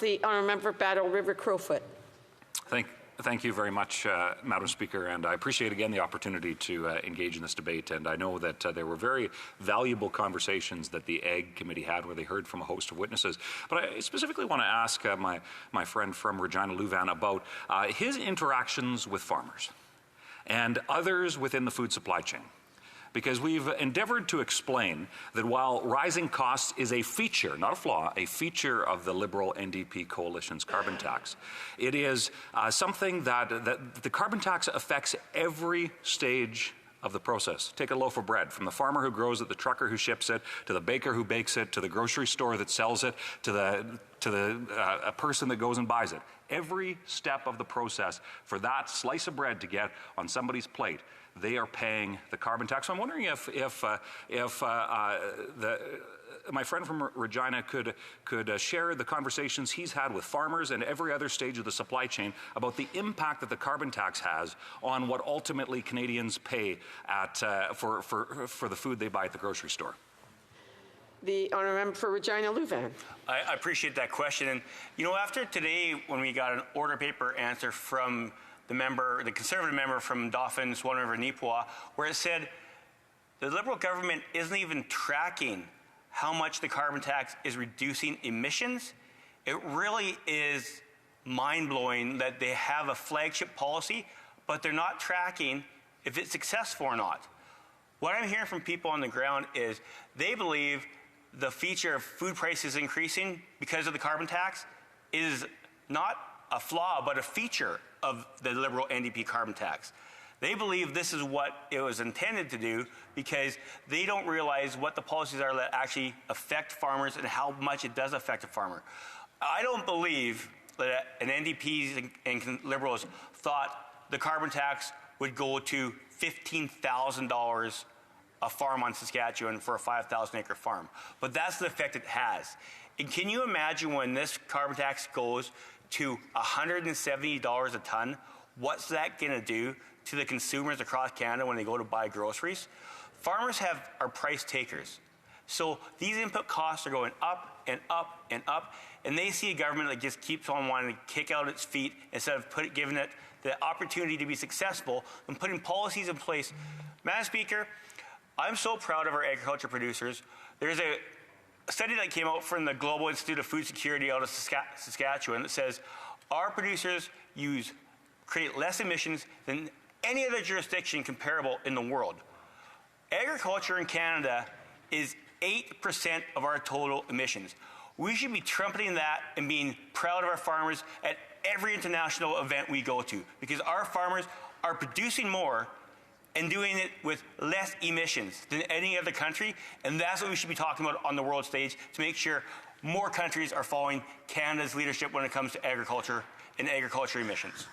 The honourable member for Battle River Crowfoot. Thank you very much, Madam Speaker, and I appreciate again the opportunity to engage in this debate. And I know that there were very valuable conversations that the Ag Committee had where they heard from a host of witnesses. But I specifically want to ask my friend from Regina Louvain about his interactions with farmers and others within the food supply chain. Because we've endeavored to explain that while rising costs is a feature, not a flaw, a feature of the Liberal NDP coalition's carbon tax, it is something that the carbon tax affects every stage of the process. Take a loaf of bread, from the farmer who grows it, the trucker who ships it, to the baker who bakes it, to the grocery store that sells it, to the person that goes and buys it. Every step of the process for that slice of bread to get on somebody's plate, they are paying the carbon tax. So I'm wondering if my friend from Regina could share the conversations he's had with farmers and every other stage of the supply chain about the impact that the carbon tax has on what ultimately Canadians pay for the food they buy at the grocery store. The honourable member for Regina Louvain. I appreciate that question. And, you know, after today, when we got an order paper answer from the Conservative member from Dauphin, Swan River, Neepawa, where it said the Liberal government isn't even tracking how much the carbon tax is reducing emissions, it really is mind-blowing that they have a flagship policy, but they're not tracking if it's successful or not. What I'm hearing from people on the ground is they believe the feature of food prices increasing because of the carbon tax is not a flaw, but a feature of the Liberal NDP carbon tax. They believe this is what it was intended to do because they don't realize what the policies are that actually affect farmers and how much it does affect a farmer. I don't believe that an NDP and Liberals thought the carbon tax would go to $15,000 a farm on Saskatchewan for a 5,000-acre farm. But that's the effect it has. And can you imagine when this carbon tax goes to $170 a ton, what's that going to do to the consumers across Canada when they go to buy groceries? Farmers are price takers. So these input costs are going up and up and up, and they see a government that just keeps on wanting to kick out its feet instead of giving it the opportunity to be successful and putting policies in place. Madam Speaker, I'm so proud of our agriculture producers. There's a study that came out from the Global Institute of Food Security out of Saskatchewan that says our producers create less emissions than any other jurisdiction comparable in the world. Agriculture in Canada is 8% of our total emissions. We should be trumpeting that and being proud of our farmers at every international event we go to, because our farmers are producing more and doing it with less emissions than any other country, and that's what we should be talking about on the world stage to make sure more countries are following Canada's leadership when it comes to agriculture and agriculture emissions.